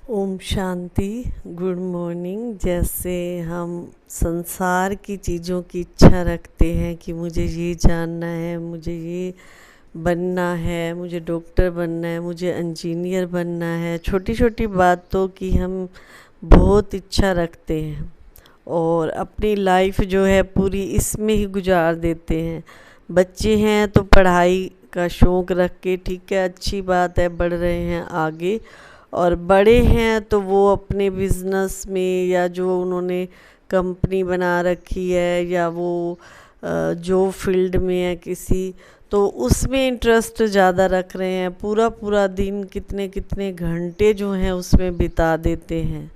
Om Shanti. Good morning. जैसे हम संसार की चीज़ों की इच्छा रखते हैं कि मुझे ये जानना है, मुझे ये बनना है, मुझे डॉक्टर बनना है, मुझे इंजीनियर बनना है, छोटी छोटी बातों की हम बहुत इच्छा रखते हैं और अपनी लाइफ जो है पूरी इसमें ही गुजार देते हैं। बच्चे हैं तो पढ़ाई का शौक़ रख के, ठीक है, अच्छी बात है, बढ़ रहे हैं आगे। और बड़े हैं तो वो अपने बिज़नेस में या जो उन्होंने कंपनी बना रखी है या वो जो फील्ड में है किसी, तो उसमें इंटरेस्ट ज़्यादा रख रहे हैं। पूरा पूरा दिन कितने कितने घंटे जो हैं उसमें बिता देते हैं।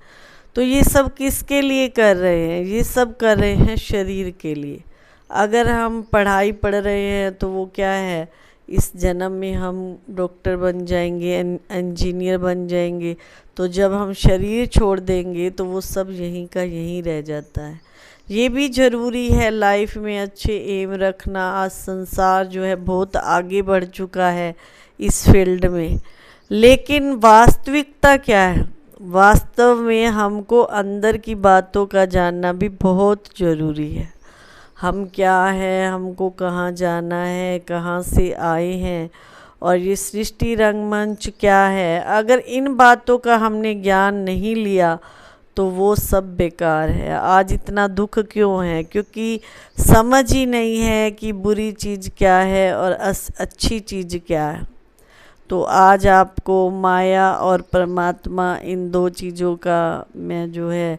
तो ये सब किसके लिए कर रहे हैं? ये सब कर रहे हैं शरीर के लिए। अगर हम पढ़ाई पढ़ रहे हैं तो वो क्या है, इस जन्म में हम डॉक्टर बन जाएंगे, इंजीनियर बन जाएंगे, तो जब हम शरीर छोड़ देंगे तो वो सब यहीं का यहीं रह जाता है। ये भी ज़रूरी है लाइफ में अच्छे एम रखना। आज संसार जो है बहुत आगे बढ़ चुका है इस फील्ड में, लेकिन वास्तविकता क्या है? वास्तव में हमको अंदर की बातों का जानना भी बहुत ज़रूरी है। हम क्या है, हमको कहाँ जाना है, कहाँ से आए हैं और ये सृष्टि रंगमंच क्या है। अगर इन बातों का हमने ज्ञान नहीं लिया तो वो सब बेकार है। आज इतना दुख क्यों है? क्योंकि समझ ही नहीं है कि बुरी चीज़ क्या है और अच्छी चीज़ क्या है। तो आज आपको माया और परमात्मा, इन दो चीज़ों का मैं जो है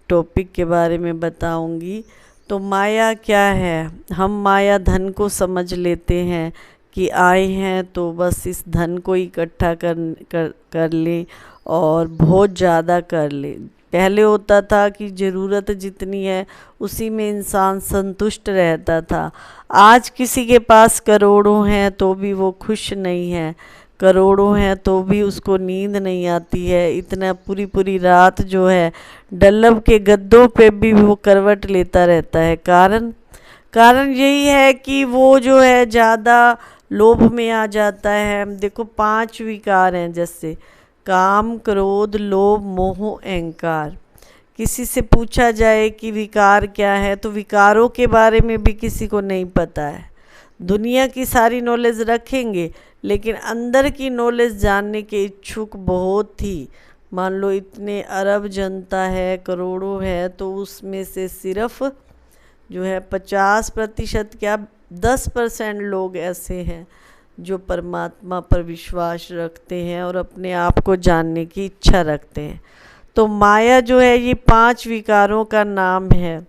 टॉपिक के बारे में बताऊंगी। तो माया क्या है? हम माया धन को समझ लेते हैं कि आए हैं तो बस इस धन को इकट्ठा कर लें और बहुत ज़्यादा कर लें। पहले होता था कि ज़रूरत जितनी है उसी में इंसान संतुष्ट रहता था। आज किसी के पास करोड़ों हैं तो भी वो खुश नहीं है, करोड़ों हैं तो भी उसको नींद नहीं आती है। इतना पूरी पूरी रात जो है डल्लब के गद्दों पे भी वो करवट लेता रहता है। कारण यही है कि वो जो है ज़्यादा लोभ में आ जाता है। देखो 5 विकार हैं, जैसे काम, क्रोध, लोभ, मोह, अहंकार। किसी से पूछा जाए कि विकार क्या है तो विकारों के बारे में भी किसी को नहीं पता है। दुनिया की सारी नॉलेज रखेंगे लेकिन अंदर की नॉलेज जानने के इच्छुक बहुत थी। मान लो इतने अरब जनता है, करोड़ों है, तो उसमें से सिर्फ जो है 50% क्या 10% लोग ऐसे हैं जो परमात्मा पर विश्वास रखते हैं और अपने आप को जानने की इच्छा रखते हैं। तो माया जो है ये 5 विकारों का नाम है।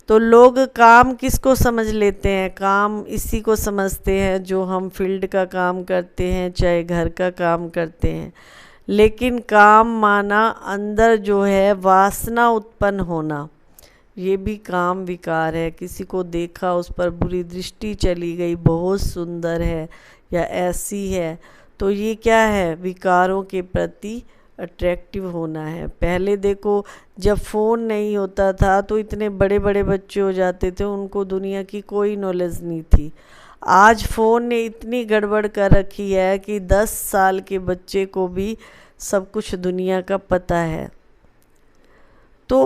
तो लोग काम किसको समझ लेते हैं? काम इसी को समझते हैं जो हम फील्ड का काम करते हैं, चाहे घर का काम करते हैं। लेकिन काम माना अंदर जो है वासना उत्पन्न होना, ये भी काम विकार है। किसी को देखा, उस पर बुरी दृष्टि चली गई, बहुत सुंदर है या ऐसी है, तो ये क्या है? विकारों के प्रति अट्रैक्टिव होना है। पहले देखो जब फ़ोन नहीं होता था तो इतने बड़े बड़े बच्चे हो जाते थे, उनको दुनिया की कोई नॉलेज नहीं थी। आज फ़ोन ने इतनी गड़बड़ कर रखी है कि 10 साल के बच्चे को भी सब कुछ दुनिया का पता है। तो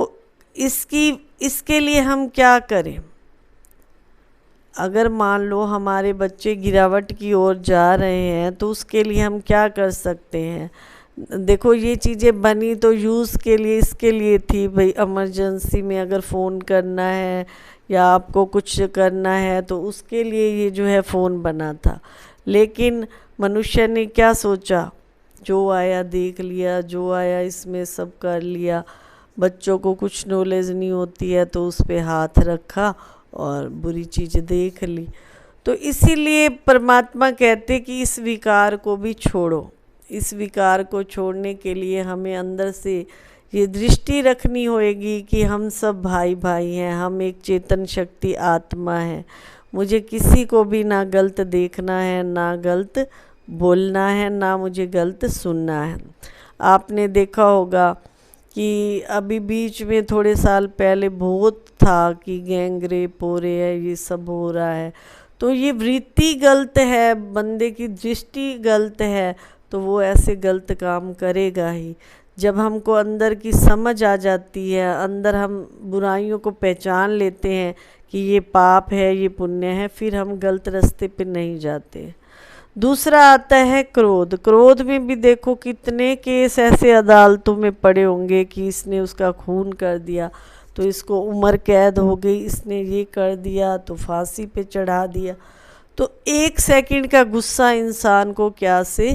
इसके लिए हम क्या करें? अगर मान लो हमारे बच्चे गिरावट की ओर जा रहे हैं तो उसके लिए हम क्या कर सकते हैं? देखो ये चीज़ें बनी तो यूज़ के लिए, इसके लिए थी भाई, इमरजेंसी में अगर फ़ोन करना है या आपको कुछ करना है तो उसके लिए ये जो है फ़ोन बना था। लेकिन मनुष्य ने क्या सोचा? जो आया देख लिया, जो आया इसमें सब कर लिया। बच्चों को कुछ नॉलेज नहीं होती है तो उस पर हाथ रखा और बुरी चीज़ देख ली। तो इसीलिए परमात्मा कहते कि इस विकार को भी छोड़ो। इस विकार को छोड़ने के लिए हमें अंदर से ये दृष्टि रखनी होगी कि हम सब भाई भाई हैं, हम एक चेतन शक्ति आत्मा है। मुझे किसी को भी ना गलत देखना है, ना गलत बोलना है, ना मुझे गलत सुनना है। आपने देखा होगा कि अभी बीच में थोड़े साल पहले बहुत था कि गैंग रेप हो रहे हैं, ये सब हो रहा है। तो ये वृत्ति गलत है, बंदे की दृष्टि गलत है, तो वो ऐसे गलत काम करेगा ही। जब हमको अंदर की समझ आ जाती है, अंदर हम बुराइयों को पहचान लेते हैं कि ये पाप है, ये पुण्य है, फिर हम गलत रास्ते पे नहीं जाते। दूसरा आता है क्रोध। क्रोध में भी देखो कितने केस ऐसे अदालतों में पड़े होंगे कि इसने उसका खून कर दिया तो इसको उम्र कैद हो गई, इसने ये कर दिया तो फांसी पे चढ़ा दिया। तो 1 सेकंड का गुस्सा इंसान को क्या से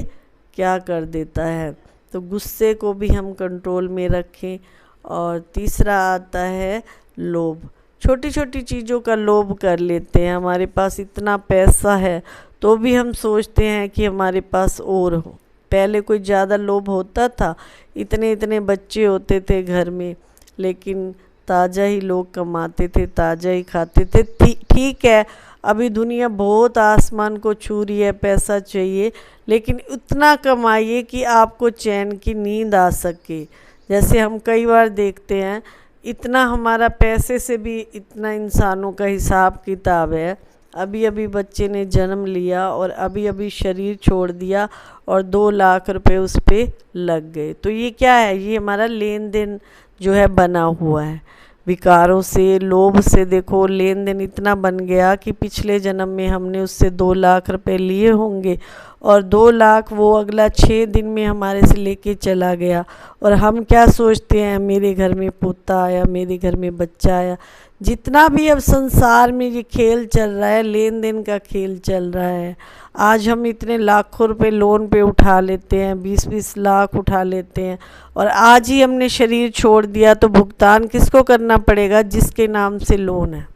क्या कर देता है। तो गुस्से को भी हम कंट्रोल में रखें। और तीसरा आता है लोभ। छोटी छोटी चीज़ों का लोभ कर लेते हैं। हमारे पास इतना पैसा है तो भी हम सोचते हैं कि हमारे पास और हो। पहले कोई ज़्यादा लोभ होता था, इतने इतने बच्चे होते थे घर में, लेकिन ताज़ा ही लोग कमाते थे, ताज़ा ही खाते थे। ठीक है, अभी दुनिया बहुत आसमान को छू रही है, पैसा चाहिए, लेकिन उतना कमाइए कि आपको चैन की नींद आ सके। जैसे हम कई बार देखते हैं, इतना हमारा पैसे से भी इतना इंसानों का हिसाब किताब है। अभी अभी बच्चे ने जन्म लिया और अभी अभी शरीर छोड़ दिया और 2 लाख रुपए उस पर लग गए। तो ये क्या है? ये हमारा लेन देन जो है बना हुआ है विकारों से, लोभ से। देखो लेन देन इतना बन गया कि पिछले जन्म में हमने उससे 2 लाख रुपए लिए होंगे और 2 लाख वो अगला 6 दिन में हमारे से लेके चला गया। और हम क्या सोचते हैं, मेरे घर में पोता आया, मेरे घर में बच्चा आया। जितना भी अब संसार में ये खेल चल रहा है, लेन देन का खेल चल रहा है। आज हम इतने लाखों रुपए लोन पे उठा लेते हैं, 20-20 लाख उठा लेते हैं, और आज ही हमने शरीर छोड़ दिया तो भुगतान किसको करना पड़ेगा? जिसके नाम से लोन है।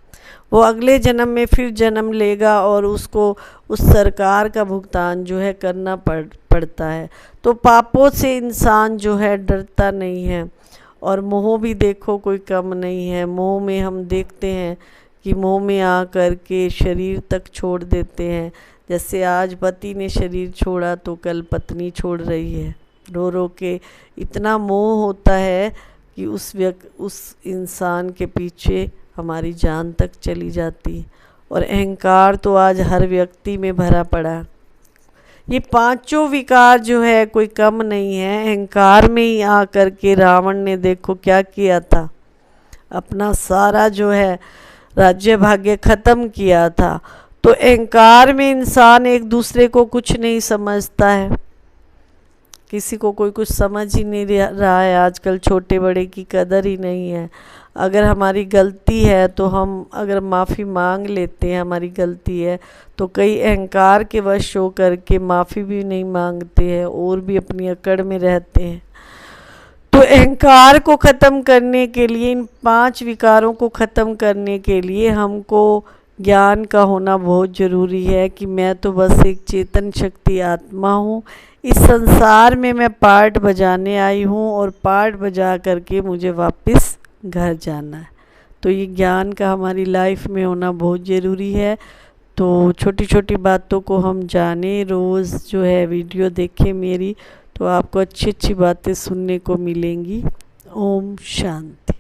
वो अगले जन्म में फिर जन्म लेगा और उसको उस सरकार का भुगतान जो है करना पड़ता है। तो पापों से इंसान जो है डरता नहीं है। और मोह भी देखो कोई कम नहीं है। मोह में हम देखते हैं कि मोह में आ कर के शरीर तक छोड़ देते हैं। जैसे आज पति ने शरीर छोड़ा तो कल पत्नी छोड़ रही है, रो रो के। इतना मोह होता है कि उस इंसान के पीछे हमारी जान तक चली जाती। और अहंकार तो आज हर व्यक्ति में भरा पड़ा। ये 5 विकार जो है कोई कम नहीं है। अहंकार में ही आ कर के रावण ने देखो क्या किया था, अपना सारा जो है राज्य भाग्य खत्म किया था। तो अहंकार में इंसान एक दूसरे को कुछ नहीं समझता है, किसी को कोई कुछ समझ ही नहीं रहा है। आजकल छोटे बड़े की कदर ही नहीं है। अगर हमारी गलती है तो हम अगर माफ़ी मांग लेते हैं, हमारी गलती है, तो कई अहंकार के वश हो करके माफ़ी भी नहीं मांगते हैं और भी अपनी अकड़ में रहते हैं। तो अहंकार को ख़त्म करने के लिए, इन 5 विकारों को ख़त्म करने के लिए हमको ज्ञान का होना बहुत ज़रूरी है कि मैं तो बस एक चेतन शक्ति आत्मा हूँ। इस संसार में मैं पार्ट बजाने आई हूँ और पार्ट बजा करके मुझे वापस घर जाना है। तो ये ज्ञान का हमारी लाइफ में होना बहुत ज़रूरी है। तो छोटी छोटी बातों को हम जाने, रोज़ जो है वीडियो देखें मेरी, तो आपको अच्छी अच्छी बातें सुनने को मिलेंगी। ओम शांति।